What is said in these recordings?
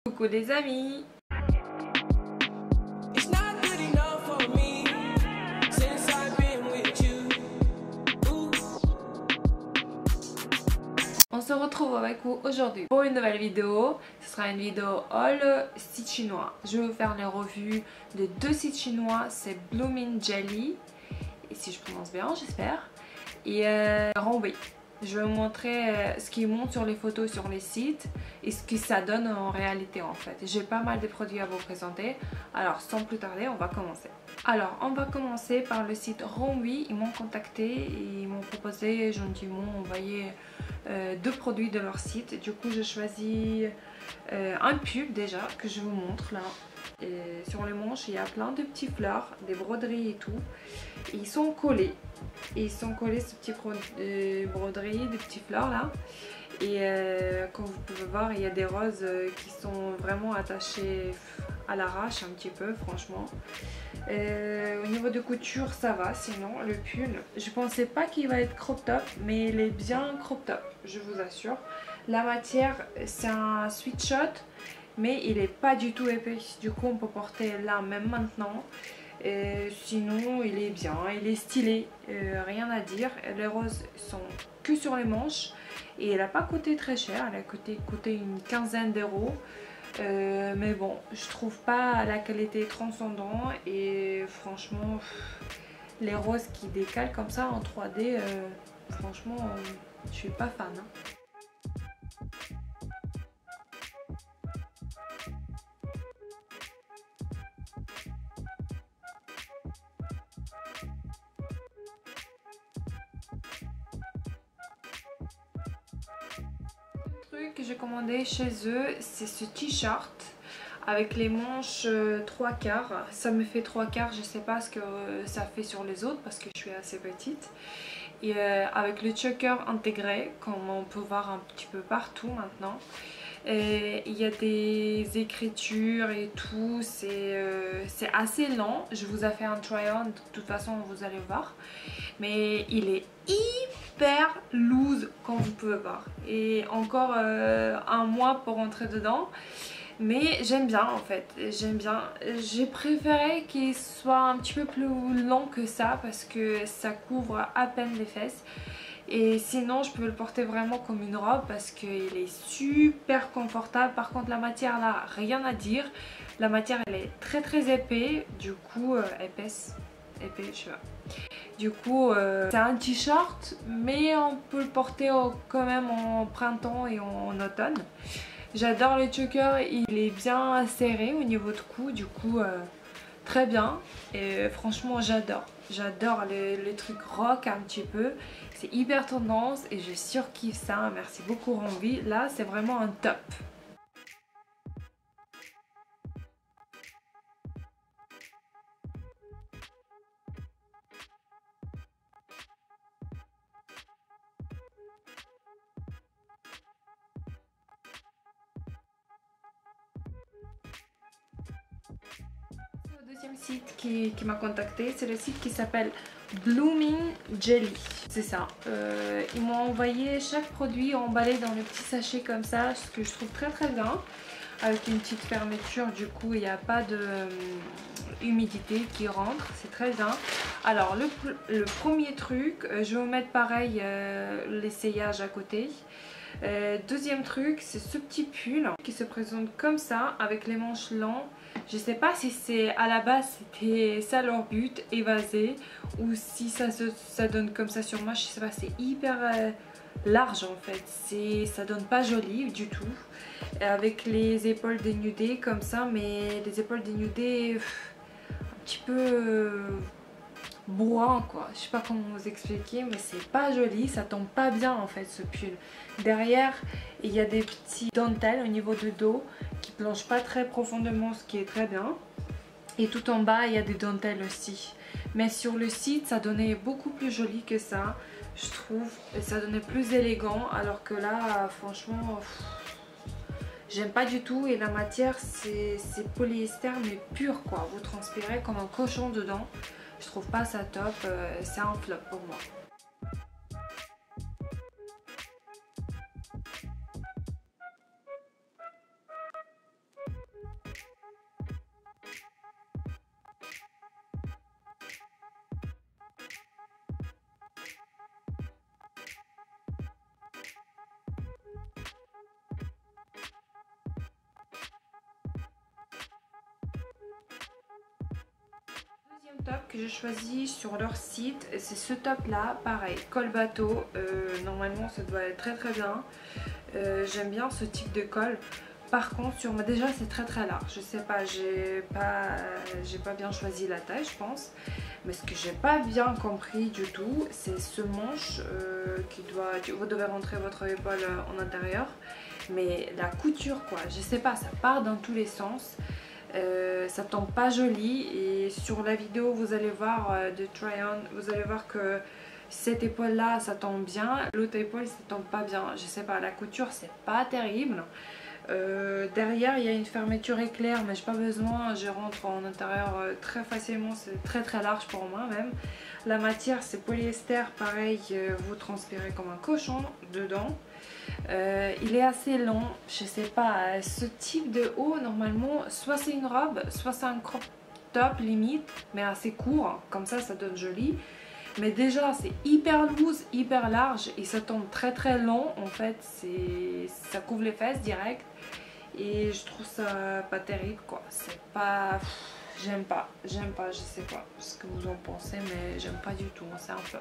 Coucou les amis. On se retrouve avec vous aujourd'hui pour une nouvelle vidéo. Ce sera une vidéo haul site chinois. Je vais vous faire les revues de deux sites chinois. C'est Blooming Jelly, et si je prononce bien j'espère, et Rongwei. Je vais vous montrer ce qui monte sur les photos sur les sites et ce que ça donne en réalité en fait. J'ai pas mal de produits à vous présenter. Alors sans plus tarder, on va commencer. Alors on va commencer par le site Rongwei. Ils m'ont contacté et ils m'ont proposé gentiment envoyé deux produits de leur site. Du coup j'ai choisi un pull déjà que je vous montre là. Et sur les manches il y a plein de petites fleurs, des broderies et tout. Et ils sont collés. Et ils sont collés ces petits broderies, des petites fleurs là. Et comme vous pouvez voir, il y a des roses qui sont vraiment attachées à l'arrache un petit peu, franchement. Au niveau de couture, ça va. Sinon, le pull, je pensais pas qu'il va être crop top, mais il est bien crop top, je vous assure. La matière, c'est un sweatshirt, mais il est pas du tout épais. Du coup, on peut porter là même maintenant. Sinon il est bien, il est stylé, rien à dire. Les roses sont que sur les manches et elle n'a pas coûté très cher, elle a coûté une quinzaine d'euros. Mais bon, je trouve pas la qualité transcendante et franchement les roses qui décalent comme ça en 3D, franchement je suis pas fan hein. Que j'ai commandé chez eux, c'est ce t-shirt avec les manches 3/4. Ça me fait 3/4, je sais pas ce que ça fait sur les autres parce que je suis assez petite. Et avec le choker intégré, comme on peut voir un petit peu partout maintenant. Et il y a des écritures et tout, c'est assez lent. Je vous ai fait un try-on, de toute façon vous allez voir. Mais il est hyper loose comme vous pouvez voir. Et encore un mois pour rentrer dedans. Mais j'aime bien en fait, j'aime bien. J'ai préféré qu'il soit un petit peu plus long que ça parce que ça couvre à peine les fesses. Et sinon je peux le porter vraiment comme une robe parce qu'il est super confortable. Par contre la matière là, rien à dire. La matière elle est très épais, du coup épaisse, épais je sais pas. Du coup c'est un t-shirt mais on peut le porter quand même en printemps et en automne. J'adore le choker, il est bien serré au niveau de cou, du coup très bien. Et franchement j'adore. J'adore les trucs rock un petit peu. C'est hyper tendance et je surkiffe ça. Merci beaucoup Rongwei. Là c'est vraiment un top. Le deuxième site qui m'a contacté, c'est le site qui s'appelle Blooming Jelly. C'est ça. Ils m'ont envoyé chaque produit emballé dans le petit sachet comme ça, ce que je trouve très bien. Avec une petite fermeture, du coup il n'y a pas de humidité qui rentre, c'est très bien. Alors le premier truc, je vais vous mettre pareil l'essayage à côté. Deuxième truc, c'est ce petit pull qui se présente comme ça avec les manches longues. Je sais pas si c'est à la base c'était ça leur but, évaser, ou si ça donne comme ça sur moi, je sais pas, c'est hyper large en fait, ça donne pas joli du tout. Avec les épaules dénudées comme ça, mais les épaules dénudées un petit peu bourrin quoi, je sais pas comment vous expliquer, mais c'est pas joli, ça tombe pas bien en fait ce pull. Derrière il y a des petits dentelles au niveau du dos qui plongent pas très profondément, ce qui est très bien, et tout en bas il y a des dentelles aussi, mais sur le site ça donnait beaucoup plus joli que ça je trouve, et ça donnait plus élégant, alors que là franchement j'aime pas du tout. Et la matière c'est polyester mais pur quoi, vous transpirez comme un cochon dedans. Je trouve pas ça top, c'est un flop pour moi. top que j'ai choisi sur leur site, c'est ce top là, pareil, col bateau. Normalement ça doit être très bien. J'aime bien ce type de col. Par contre sur moi déjà c'est très large. Je sais pas, j'ai pas bien choisi la taille je pense. Mais ce que j'ai pas bien compris du tout, c'est ce manche qui doit, vous devez rentrer votre épaule en intérieur. Mais la couture quoi, je sais pas, ça part dans tous les sens. Ça tombe pas joli et sur la vidéo vous allez voir de try on, vous allez voir que cette épaule là ça tombe bien, l'autre épaule ça tombe pas bien, je sais pas, la couture c'est pas terrible. Derrière il y a une fermeture éclair mais j'ai pas besoin, je rentre en intérieur très facilement, c'est très large pour moi même. La matière c'est polyester, pareil, vous transpirez comme un cochon dedans. Il est assez long, je sais pas, ce type de haut normalement soit c'est une robe, soit c'est un crop top limite, mais assez court, comme ça donne joli. Mais déjà c'est hyper loose, hyper large et ça tombe très long en fait, ça couvre les fesses direct et je trouve ça pas terrible quoi, c'est pas... J'aime pas, je sais pas ce que vous en pensez mais j'aime pas du tout, c'est un peu...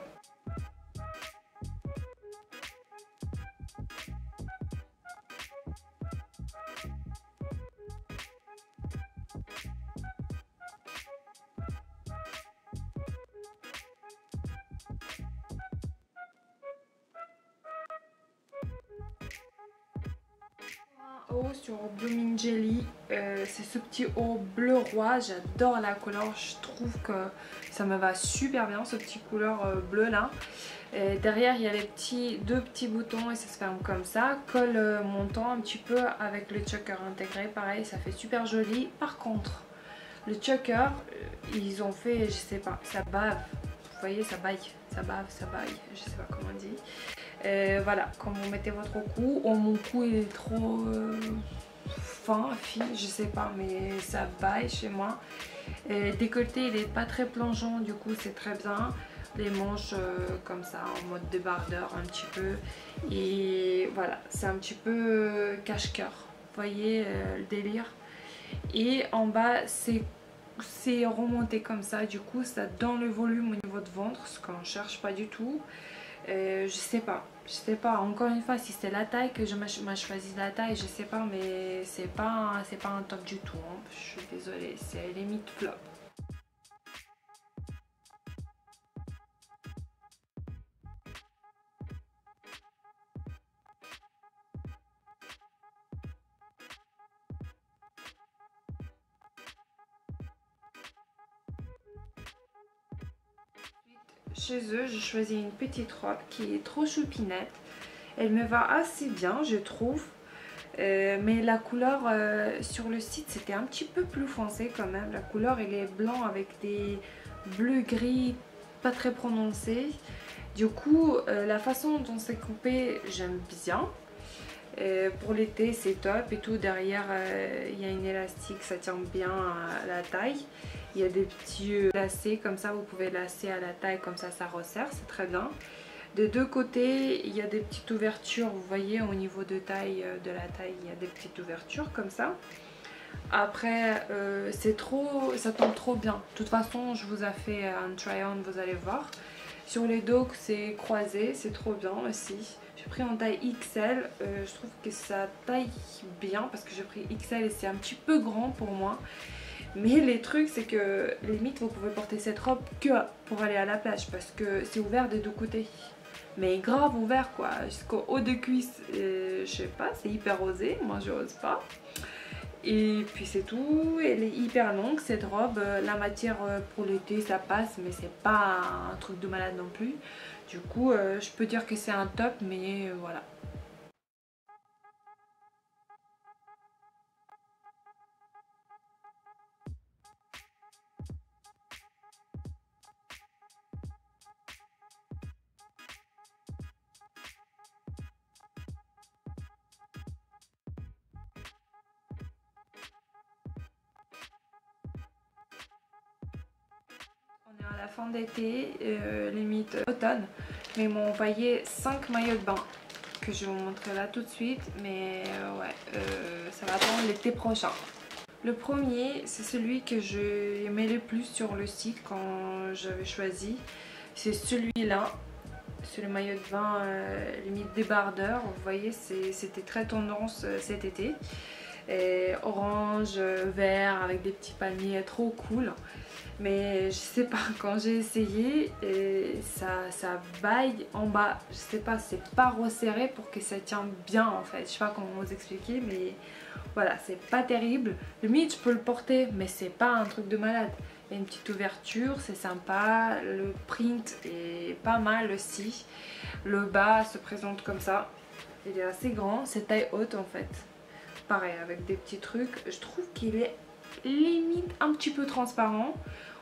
Haut sur Blooming Jelly, c'est ce petit haut bleu roi, j'adore la couleur, je trouve que ça me va super bien ce petit couleur bleu là. Derrière il y a les deux petits boutons et ça se ferme comme ça, col montant un petit peu avec le choker intégré, pareil ça fait super joli. Par contre le choker ils ont fait, je sais pas, ça bave, vous voyez ça baille, ça baille, je sais pas comment on dit. Voilà, quand vous mettez votre cou, mon cou il est trop fin, je sais pas, mais ça baille chez moi. Décolleté il est pas très plongeant, du coup c'est très bien. Les manches comme ça en mode débardeur un petit peu, et voilà, c'est un petit peu cache-cœur, vous voyez le délire. Et en bas c'est remonté comme ça, du coup ça donne le volume au niveau de ventre, ce qu'on cherche pas du tout. Je sais pas, encore une fois si c'est la taille que je m'a choisi la taille, je sais pas, mais c'est pas un top du tout, hein. Je suis désolée, c'est limite flop. Chez eux j'ai choisi une petite robe qui est trop choupinette, elle me va assez bien je trouve, mais la couleur sur le site c'était un petit peu plus foncé quand même. La couleur elle est blanc avec des bleus gris pas très prononcés, du coup la façon dont c'est coupé j'aime bien. Pour l'été c'est top et tout, derrière il y a une élastique, ça tient bien à la taille. Il y a des petits lacets comme ça, vous pouvez lacer à la taille comme ça resserre, c'est très bien. Des deux côtés il y a des petites ouvertures, vous voyez au niveau de taille, de la taille il y a des petites ouvertures comme ça. Après ça tombe trop bien, de toute façon je vous ai fait un try on, vous allez voir. Sur les dos c'est croisé, c'est trop bien aussi. J'ai pris en taille XL, je trouve que ça taille bien parce que j'ai pris XL et c'est un petit peu grand pour moi. Mais les trucs c'est que limite vous pouvez porter cette robe que pour aller à la plage parce que c'est ouvert des deux côtés. Mais grave ouvert quoi, jusqu'au haut de cuisse, je sais pas, c'est hyper osé, moi je ose pas. Et puis c'est tout, elle est hyper longue cette robe, la matière pour l'été ça passe mais c'est pas un truc de malade non plus. Du coup je peux dire que c'est un top mais voilà. On est à la fin d'été, limite automne, mais ils m'ont envoyé 5 maillots de bain que je vais vous montrer là tout de suite, mais ouais, ça va attendre l'été prochain. Le premier, c'est celui que j'aimais le plus sur le site quand j'avais choisi. C'est celui-là. C'est le maillot de bain limite débardeur. Vous voyez, c'était très tendance cet été. Et orange, vert avec des petits palmiers, trop cool. Mais je sais pas, quand j'ai essayé, ça baille en bas. Je sais pas, c'est pas resserré pour que ça tienne bien en fait. Je sais pas comment vous expliquer, mais voilà, c'est pas terrible. Le mid, je peux le porter, mais c'est pas un truc de malade. Il y a une petite ouverture, c'est sympa. Le print est pas mal aussi. Le bas se présente comme ça. Il est assez grand, c'est taille haute en fait. Pareil, avec des petits trucs. Je trouve qu'il est limite un petit peu transparent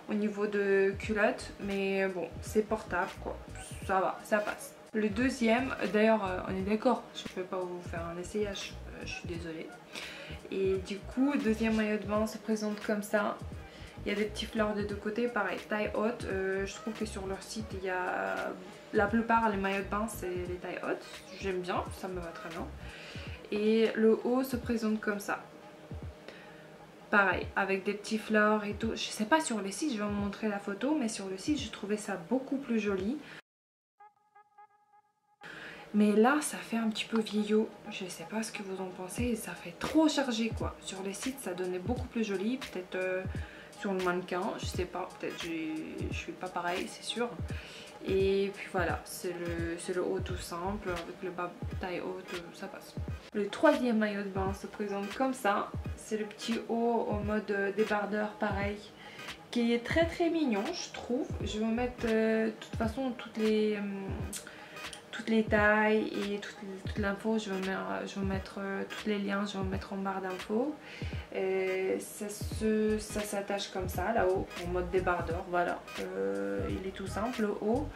au niveau de culotte, mais bon, c'est portable quoi. Ça va, ça passe. Le deuxième, d'ailleurs, on est d'accord, je ne vais pas vous faire un essayage, je suis désolée. Et du coup, deuxième maillot de bain se présente comme ça. Il y a des petits fleurs des deux côtés, pareil, taille haute. Je trouve que sur leur site, il y a la plupart les maillots de bain, c'est les tailles hautes. J'aime bien, ça me va très bien. Et le haut se présente comme ça. Pareil, avec des petits fleurs et tout. Je sais pas sur le site, je vais vous montrer la photo, mais sur le site, je trouvais ça beaucoup plus joli. Mais là, ça fait un petit peu vieillot. Je sais pas ce que vous en pensez, ça fait trop chargé quoi. Sur le site, ça donnait beaucoup plus joli. Peut-être sur le mannequin, je sais pas, peut-être je suis pas pareil, c'est sûr. Et puis voilà, c'est le haut tout simple, avec le bas taille haute, ça passe. Le troisième maillot de bain se présente comme ça. C'est le petit haut en mode débardeur pareil, qui est très très mignon je trouve. Je vais vous mettre de toute façon toutes les tailles et toute l'info. Je vais vous mettre tous les liens, je vais vous mettre en barre d'infos. Ça s'attache comme ça là-haut en mode débardeur, voilà. Il est tout simple le haut,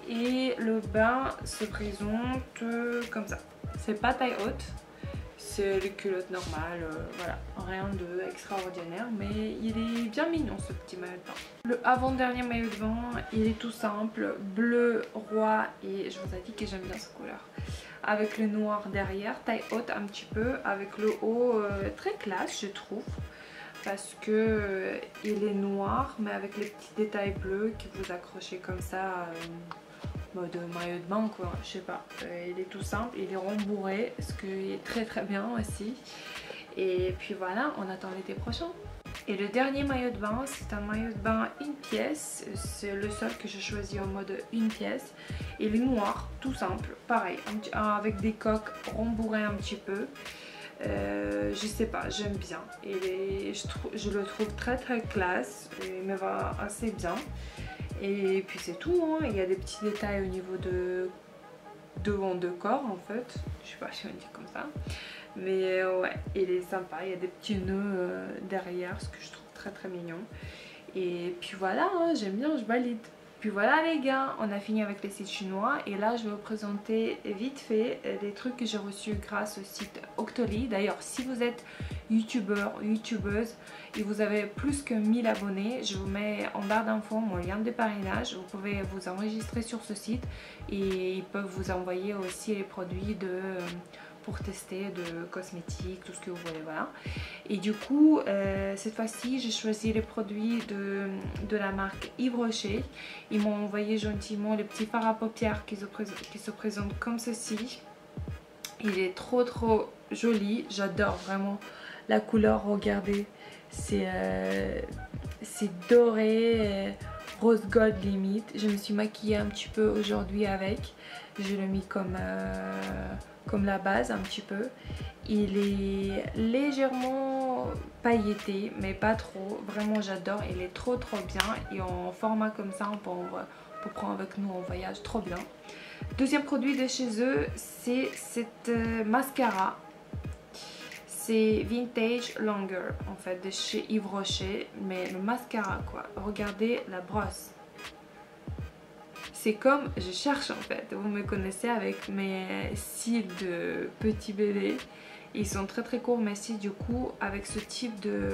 et le bas se présente comme ça. C'est pas taille haute, c'est les culottes normales, voilà, rien de extraordinaire, mais il est bien mignon ce petit maillot de bain. Le avant-dernier maillot de bain, il est tout simple, bleu roi, et je vous ai dit que j'aime bien cette couleur. Avec le noir derrière, taille haute un petit peu, avec le haut très classe je trouve, parce que il est noir mais avec les petits détails bleus que vous accrochez comme ça, mode maillot de bain quoi, je sais pas. Il est tout simple, il est rembourré, ce qui est très très bien aussi. Et puis voilà, on attend l'été prochain. Et le dernier maillot de bain, c'est un maillot de bain une pièce. C'est le seul que j'ai choisi en mode une pièce. Il est noir, tout simple, pareil, avec des coques rembourrées un petit peu. Je sais pas, j'aime bien. Je le trouve très très classe, il me va assez bien. Et puis c'est tout, hein. Il y a des petits détails au niveau de devant de corps en fait. Je sais pas si on dit comme ça. Mais ouais, il est sympa, il y a des petits nœuds derrière, ce que je trouve très très mignon. Et puis voilà, hein, j'aime bien, je valide. Puis voilà les gars, on a fini avec les sites chinois. Et là je vais vous présenter vite fait des trucs que j'ai reçus grâce au site Octoly. D'ailleurs si vous êtes youtubeur ou youtubeuse et vous avez plus que 1000 abonnés, je vous mets en barre d'infos mon lien de parrainage. Vous pouvez vous enregistrer sur ce site et ils peuvent vous envoyer aussi les produits pour tester, de cosmétiques, tout ce que vous voulez, voilà. Et du coup cette fois-ci j'ai choisi les produits de la marque Yves Rocher. Ils m'ont envoyé gentiment les petits fards à paupières qui se présentent comme ceci. Il est trop trop joli, j'adore vraiment la couleur, regardez, c'est doré, rose gold limite. Je me suis maquillée un petit peu aujourd'hui avec, je l'ai mis comme la base un petit peu. Il est légèrement pailleté mais pas trop, vraiment j'adore, il est trop trop bien et en format comme ça pour prendre avec nous en voyage, trop bien. Deuxième produit de chez eux, c'est cette mascara, c'est Vintage Longer en fait de chez Yves Rocher, mais le mascara quoi, regardez la brosse. C'est comme, je cherche en fait, vous me connaissez avec mes cils de petit bébé Ils sont très courts, mais si du coup avec ce type de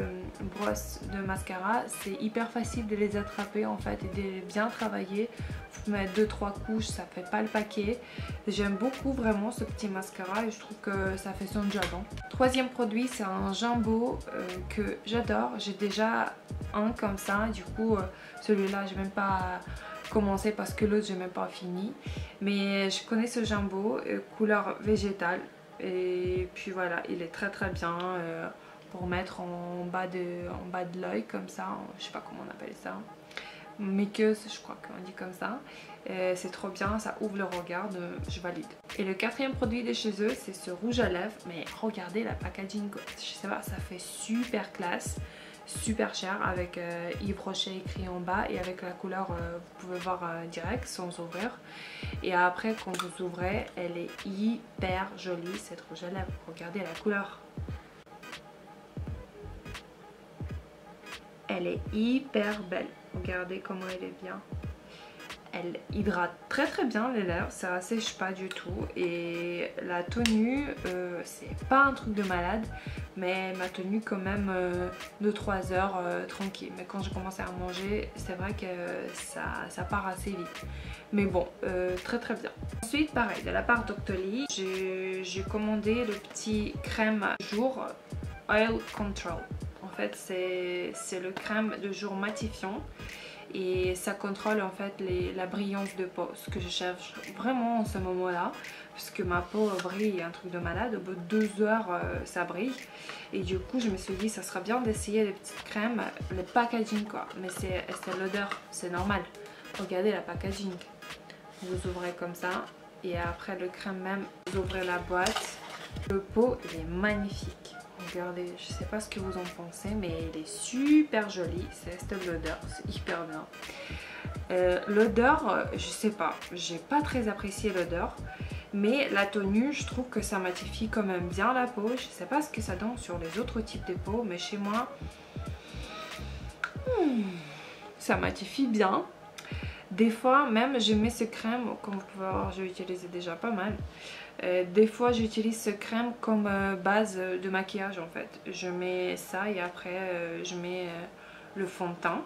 brosse de mascara, c'est hyper facile de les attraper en fait et de les bien travailler. Vous mettez 2-3 couches, ça fait pas le paquet. J'aime beaucoup vraiment ce petit mascara et je trouve que ça fait son job. Hein. Troisième produit, c'est un jumbo que j'adore. J'ai déjà un comme ça, du coup celui-là j'ai même pas commencé parce que l'autre j'ai même pas fini. Mais je connais ce jumbo, couleur végétale. Et puis voilà, il est très bien pour mettre en bas de l'œil comme ça, je sais pas comment on appelle ça, muqueuse je crois qu'on dit comme ça. C'est trop bien, ça ouvre le regard, je valide. Et le quatrième produit de chez eux, c'est ce rouge à lèvres, mais regardez la packaging, je sais pas, ça fait super classe, super cher, avec Yves Rocher écrit en bas et avec la couleur vous pouvez voir direct sans ouvrir. Et après quand vous ouvrez, elle est hyper jolie cette rouge à lèvres, regardez la couleur, elle est hyper belle, regardez comment elle est bien. Elle hydrate très bien les lèvres, ça sèche pas du tout. Et la tenue, c'est pas un truc de malade, mais ma tenue quand même de 3 heures tranquille. Mais quand je commence à manger, c'est vrai que ça part assez vite. Mais bon, très bien. Ensuite, pareil, de la part d'Octoly, j'ai commandé le petit crème jour Oil Control. En fait, c'est le crème de jour matifiant. Et ça contrôle en fait la brillance de peau, ce que je cherche vraiment en ce moment là, parce que ma peau brille un truc de malade, au bout de 2 heures ça brille. Et du coup je me suis dit ça sera bien d'essayer les petites crèmes, le packaging quoi, mais c'est l'odeur, c'est normal. Regardez la packaging, vous ouvrez comme ça et après le crème même, vous ouvrez la boîte, le pot il est magnifique. Regardez, je sais pas ce que vous en pensez, mais elle est super jolie. C'est de l'odeur, c'est hyper bien. L'odeur, je sais pas, j'ai pas très apprécié l'odeur, mais la tenue, je trouve que ça matifie quand même bien la peau. Je sais pas ce que ça donne sur les autres types de peau, mais chez moi, ça matifie bien. Des fois, même je mets ce crème, comme vous pouvez voir, j'ai utilisé déjà pas mal. Des fois j'utilise ce crème comme base de maquillage en fait. Je mets ça et après je mets le fond de teint.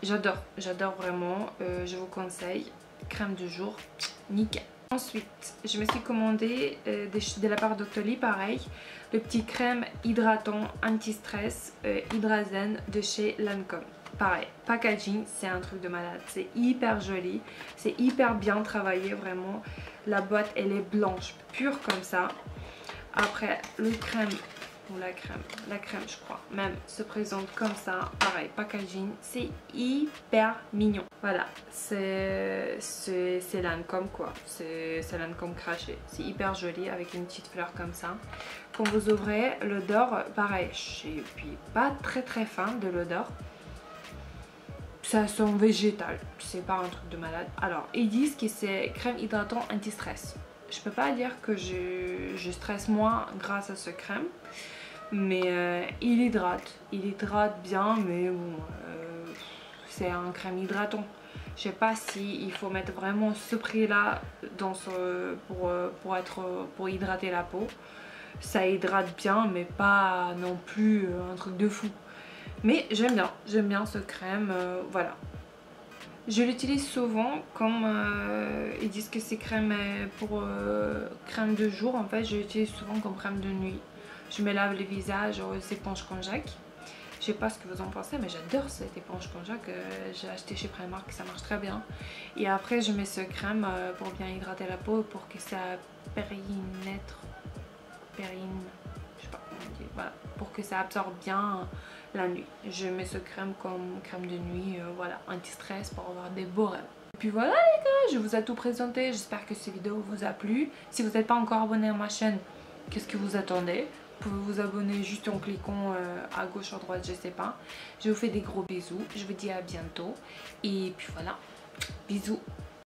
J'adore vraiment, je vous conseille. Crème du jour, nickel. Ensuite, je me suis commandé de la part d'Octoly, pareil, le petit crème hydratant anti-stress Hydrazen de chez Lancôme. Pareil, packaging, c'est un truc de malade, c'est hyper joli, c'est hyper bien travaillé vraiment. La boîte elle est blanche, pure comme ça. Après le crème, ou la crème je crois, même se présente comme ça. Pareil, packaging, c'est hyper mignon. Voilà, c'est Lancôme quoi, c'est Lancôme craché. C'est hyper joli avec une petite fleur comme ça. Quand vous ouvrez, l'odeur, pareil, je suis pas très fan de l'odeur. Ça sent végétal, c'est pas un truc de malade. Alors, ils disent que c'est crème hydratant anti-stress. Je peux pas dire que je stresse moins grâce à ce crème, mais il hydrate bien, mais bon, c'est un crème hydratant. Je sais pas si il faut mettre vraiment ce prix là dans pour hydrater la peau. Ça hydrate bien, mais pas non plus un truc de fou. Mais j'aime bien ce crème, voilà. Je l'utilise souvent comme ils disent que c'est crème pour crème de jour. En fait, je l'utilise souvent comme crème de nuit. Je me lave le visage aux éponges konjac. Je sais pas ce que vous en pensez, mais j'adore cette éponge konjac. J'ai acheté chez Primark, ça marche très bien. Et après, je mets ce crème pour bien hydrater la peau, pour que ça je sais pas comment on dit, voilà, pour que ça absorbe bien la nuit. Je mets ce crème comme crème de nuit, voilà, anti-stress pour avoir des beaux rêves. Et puis voilà les gars, je vous ai tout présenté, j'espère que cette vidéo vous a plu. Si vous n'êtes pas encore abonné à ma chaîne, qu'est-ce que vous attendez? Vous pouvez vous abonner juste en cliquant à gauche, à droite, je sais pas. Je vous fais des gros bisous, je vous dis à bientôt. Et puis voilà, bisous.